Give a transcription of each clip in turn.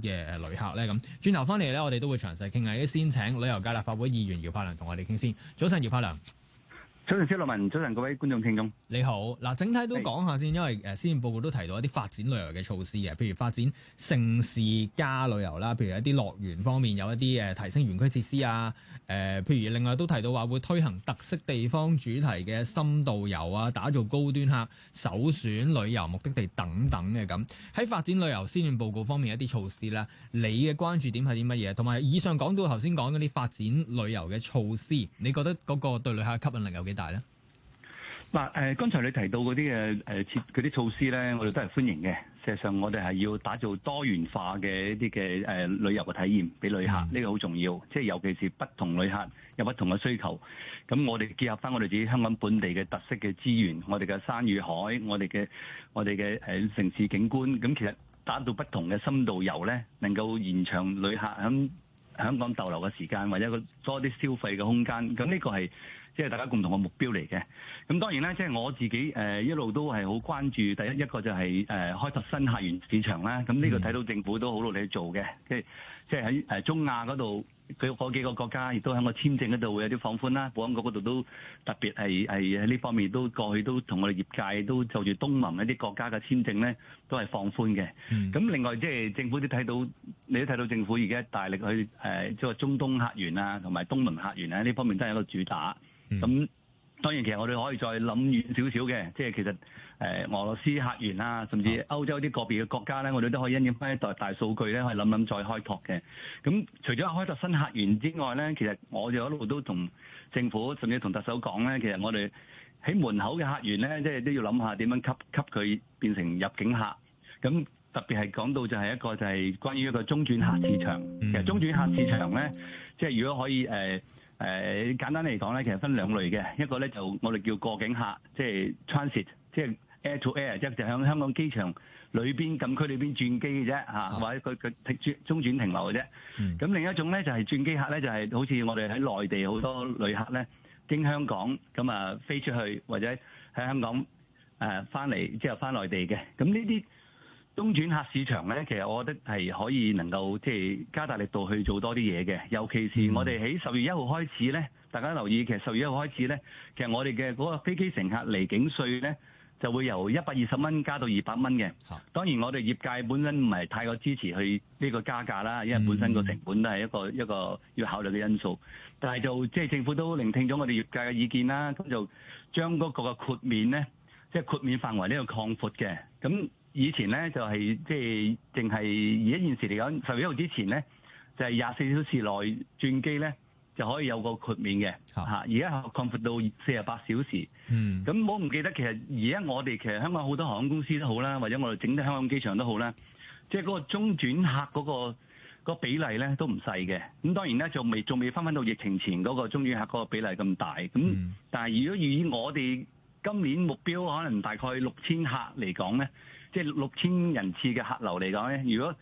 嘅旅客咧？咁轉頭翻嚟咧，我哋都會詳細傾下。先請旅遊界立法會議員姚柏良同我哋傾先。早晨，姚柏良。早晨，蕭樂文，早晨各位觀眾聽眾，你好。嗱，整體都講下先，因為施政報告都提到一啲發展旅遊嘅措施嘅，譬如發展盛事加旅遊啦，譬如一啲樂園方面有一啲提升園區設施啊，譬如另外都提到話會推行特色地方主題嘅深度遊啊，打造高端客首選旅遊目的地等等嘅咁。喺發展旅遊施政報告方面一啲措施咧，你嘅關注點係啲乜嘢？同埋以上講到頭先講嗰啲發展旅遊嘅措施，你覺得嗰個對旅客吸引力有幾大咧？嗱，剛才你提到嗰啲嗰啲措施咧，我哋都係歡迎嘅。事實上，我哋係要打造多元化嘅一啲嘅旅遊嘅體驗俾旅客，呢個好重要。即係尤其是不同旅客有不同嘅需求，咁我哋結合翻我哋自己香港本地嘅特色嘅資源，我哋嘅山與海，我哋嘅城市景觀，咁其實打到不同嘅深度遊咧，能夠延長旅客喺香港逗留嘅時間，或者多啲消費嘅空間，咁呢個係即係大家共同嘅目標嚟嘅。咁當然咧，即係我自己一路都係好關注，第一個就係開拓新客源市場啦。咁呢個睇到政府都好努力去做嘅，即係喺中亞嗰度，佢嗰幾個國家亦都喺個簽證嗰度會有啲放寬啦。保安局嗰度都特別係喺呢方面都過去都同我哋業界都就住東盟一啲國家嘅簽證咧都係放寬嘅。咁另外即係政府都睇到，你都睇到政府而家大力去即係中東客源啊，同埋東盟客源啊呢方面都係一個主打。咁當然其實我哋可以再諗遠少少嘅，即係其實俄羅斯客源啊，甚至歐洲啲個別嘅國家咧，我哋都可以因應翻一代大數據咧，可以諗再開拓嘅。咁除咗開拓新客源之外咧，其實我哋一路都同政府甚至同特首講咧，其實我哋喺門口嘅客源咧，即係都要諗下點樣吸佢變成入境客。咁特別係講到就係一個就係關於一個中轉客市場。其實中轉客市場咧，即係如果可以簡單嚟講咧，其實分兩類嘅，一個咧就我哋叫過境客，即係 transit， 即係 air to air，即係喺香港機場裏邊禁區裏邊轉機嘅啫嚇，或者佢中轉停留嘅啫。咁另一種咧就係轉機客咧，就係好似我哋喺內地好多旅客咧經香港咁啊飛出去，或者喺香港翻嚟之後翻內地嘅。咁呢啲中轉客市場咧，其實我覺得係可以能夠即係加大力度去做多啲嘢嘅，尤其是我哋喺10月1號開始咧，大家留意，其實10月1號開始咧，其實我哋嘅嗰個飛機乘客離境稅咧就會由120蚊加到200蚊嘅。當然我哋業界本身唔係太過支持去呢個加價啦，因為本身個成本都係一個要考慮嘅因素。但係就即係政府都聆聽咗我哋業界嘅意見啦，咁就將嗰個豁免咧，即係豁免範圍呢個擴闊嘅。咁以前咧就係即係淨係而家現時嚟講，10月1號之前咧就係24小時內轉機咧就可以有個豁免嘅嚇。而家擴闊到48小時。咁我唔記得其實而家我哋其實香港好多航空公司都好啦，或者我哋整體香港機場都好啦，即係嗰個中轉客嗰個比例咧都唔細嘅。咁當然咧仲未翻到疫情前嗰個中轉客嗰個比例咁大。咁但係如果以我哋今年目標可能大概6000客嚟講咧，即係6000人次嘅客流嚟講咧，如果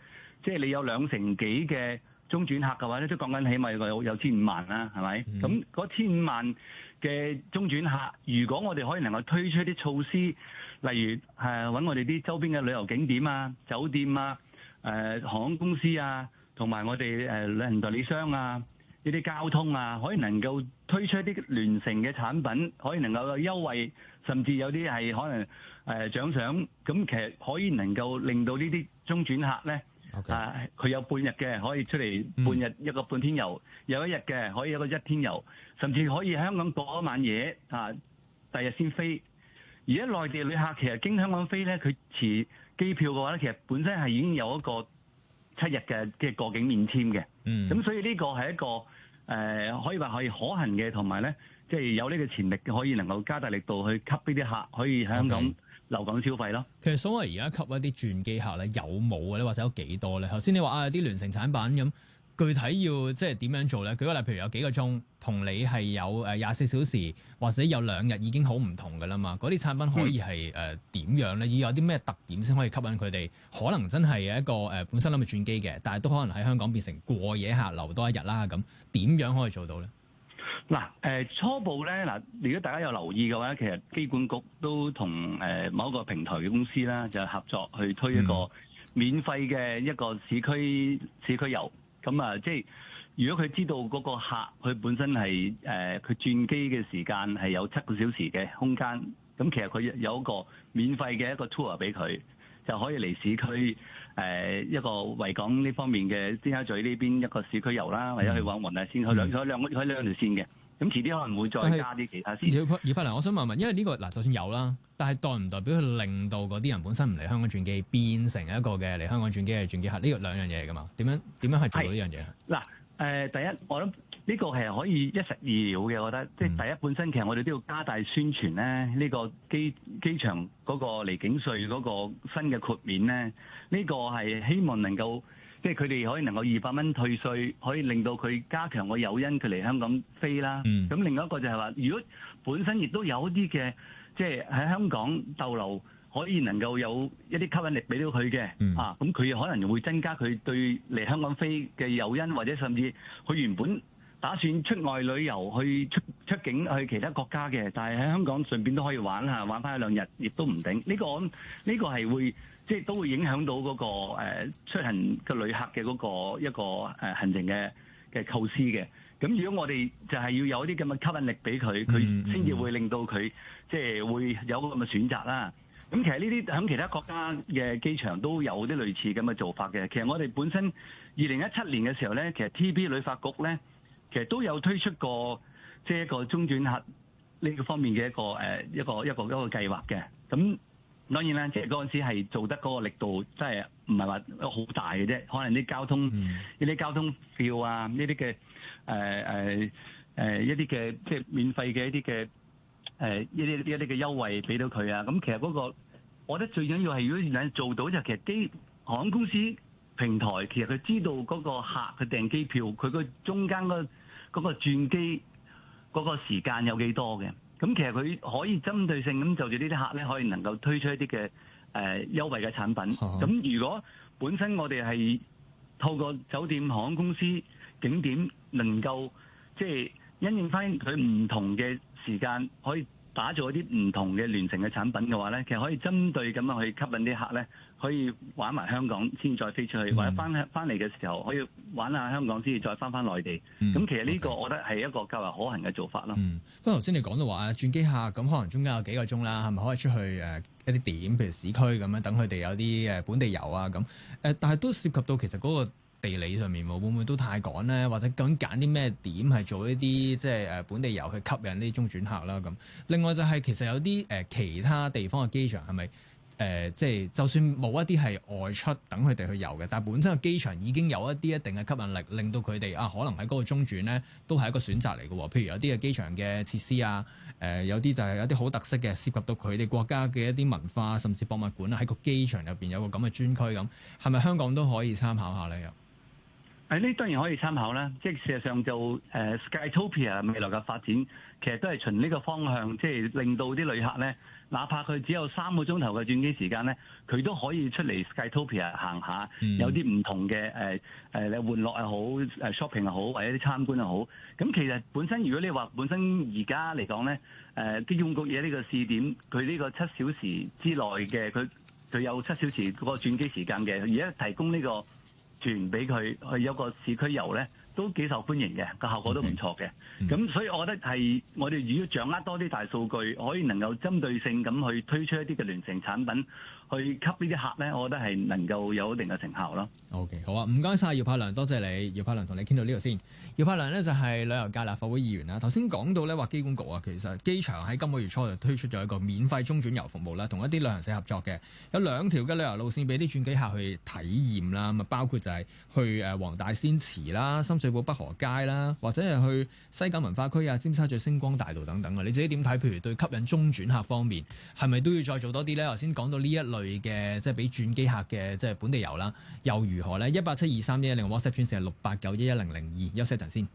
即係你有2成幾嘅中轉客嘅話咧，都講緊起碼有15萬啦，係咪？咁嗰15萬嘅中轉客，如果我哋可以能夠推出一啲措施，例如揾我哋啲周邊嘅旅遊景點啊、酒店啊、航空公司啊，同埋我哋旅行代理商啊，呢啲交通啊，可以能夠推出一啲聯乘嘅產品，可以能夠有優惠，甚至有啲係可能獎賞，咁其實可以能夠令到呢啲中轉客咧，佢有半日嘅可以出嚟半日一個半天遊，有一日嘅可以有一個1天遊，甚至可以喺香港過一晚夜第日先飛。而家內地旅客其實經香港飛咧，佢持機票嘅話咧，其實本身係已經有一個7日嘅過境免簽嘅。咁所以呢個係一個可以話可以可行嘅，同埋咧即係有呢個潛力可以能夠加大力度去吸呢啲客可以喺香港留港消費咯。其實所謂而家吸一啲轉機客咧，有冇嘅咧，或者有幾多咧？頭先你話啲聯乘產品咁，具體要即係點樣做咧？舉個例，譬如有幾個鐘，同你係有24小時，或者有2日已經好唔同㗎啦嘛。嗰啲產品可以係點樣咧？要有啲咩特點先可以吸引佢哋？可能真係一個本身諗住轉機嘅，但係都可能喺香港變成過夜客留多一日啦。咁點樣可以做到咧？嗱，初步咧如果大家有留意嘅話，其實機管局都同某一個平台嘅公司啦，就合作去推一個免費嘅一個市區遊。咁啊，即係如果佢知道嗰個客佢本身係佢轉機嘅時間係有7個小時嘅空間，咁其實佢有一個免費嘅一個 tour 俾佢，就可以嚟市區一個維港呢方面嘅尖沙咀呢邊一個市區遊啦，或者去往黃大仙，去兩條線嘅。咁遲啲可能會再加啲其他線。姚柏良，我想問，因為呢個嗱，就算有啦，但係代唔代表佢令到嗰啲人本身唔嚟香港轉機，變成一個嘅嚟香港轉機嘅轉機客？呢個兩樣嘢嚟㗎嘛？點樣係做到呢樣嘢？嗱，第一我諗呢個係可以一石二鳥嘅，我覺得即係第一本身其實我哋都要加大宣傳咧，呢個機場嗰個離境稅嗰個新嘅豁免咧，呢個係希望能夠。即係佢哋可以能夠200蚊退稅，可以令到佢加強個誘因，佢嚟香港飛啦。咁另外一個就係話，如果本身亦都有一啲嘅，即係喺香港逗留，可以能夠有一啲吸引力俾到佢嘅，咁佢可能會增加佢對嚟香港飛嘅誘因，或者甚至佢原本打算出外旅遊去出境去其他國家嘅，但係喺香港順便都可以玩下，玩翻1-2日，亦都唔定。呢個係會。即係都會影響到嗰個出行嘅旅客嘅嗰個一個行程嘅構思嘅。咁如果我哋就係要有啲咁嘅吸引力俾佢，佢先至會令到佢即係會有個咁嘅選擇啦。咁其實呢啲喺其他國家嘅機場都有啲類似咁嘅做法嘅。其實我哋本身2017年嘅時候咧，其實 TB 旅發局咧，其實都有推出過即係一個中轉客呢個方面嘅一個計劃嘅。咁當然啦，即係嗰陣時係做得嗰個力度真係唔係話好大嘅啫，可能啲交通呢啲交通票啊，呢啲嘅一啲嘅即係免費嘅一啲嘅一啲嘅優惠俾到佢啊。咁其實嗰個，我覺得最緊要係如果能做到就其實航空公司平台其實佢知道嗰個客佢訂機票，佢個中間嗰個轉機嗰個時間有幾多嘅。咁其實佢可以針對性咁就住呢啲客咧，可以能夠推出一啲嘅優惠嘅產品。咁如果本身我哋係透過酒店、航空公司、景點能夠即係因應翻佢唔同嘅時間，可以打造一啲唔同嘅聯乘嘅產品嘅話咧，其實可以針對咁樣去吸引啲客咧，可以玩埋香港先再飛出去，或者翻嚟嘅時候可以玩下香港先至再翻內地。咁其實呢個我覺得係一個較為可行嘅做法咯。不過頭先你講到話轉機客咁，可能中間有幾個鐘啦，係咪可以出去一啲點，譬如市區咁樣，等佢哋有啲本地遊啊咁。但係都涉及到其實嗰個地理上面會唔會都太趕咧？或者究竟揀啲咩點係做一啲即係本地遊去吸引呢啲中轉客啦咁。另外就係其實有啲其他地方嘅機場係咪即係就算冇一啲係外出等佢哋去遊嘅，但係本身個機場已經有一啲一定嘅吸引力，令到佢哋可能喺嗰個中轉咧都係一個選擇嚟嘅喎。譬如有啲嘅機場嘅設施啊，有啲就係有啲好特色嘅，涉及到佢哋國家嘅一啲文化，甚至博物館啊，喺個機場入邊有個咁嘅專區咁，係咪香港都可以參考下咧？又呢當然可以參考啦，即係事實上就Skytopia 未來嘅發展，其實都係循呢個方向，即係令到啲旅客咧，哪怕佢只有3個鐘頭嘅轉機時間咧，佢都可以出嚟 Skytopia 行下，有啲唔同嘅玩樂又好，shopping 又好，或者啲參觀又好。咁其實本身如果你話本身而家嚟講咧，機管局嘢呢個試點，佢呢個7小時之內嘅，佢有7小時嗰個轉機時間嘅，而家提供呢個團俾佢去有個市區遊咧，都幾受歡迎嘅，個效果都唔錯嘅。咁所以我覺得係我哋如果掌握多啲大數據，可以能夠針對性咁去推出一啲嘅聯乘產品，去吸呢啲客咧，我覺得係能夠有一定嘅成效咯。OK， 好啊，唔該晒姚柏良，多謝你。姚柏良同你傾到呢度先。姚柏良呢就係旅遊界立法會議員啦。頭先講到咧話機管局啊，其實機場喺今個月初就推出咗一個免費中轉遊服務啦，同一啲旅行社合作嘅，有2條嘅旅遊路線俾啲轉機客去體驗啦。咁啊，包括就係去黃大仙祠啦、深水埗北河街啦，或者係去西九文化區啊、尖沙咀星光大道等等啊。你自己點睇？譬如對吸引中轉客方面，係咪都要再做多啲咧？頭先講到呢一類嘅即係俾轉機客嘅即係本地遊啦，又如何咧？1872311，另外 WhatsApp 專線係689110002，休息一陣先。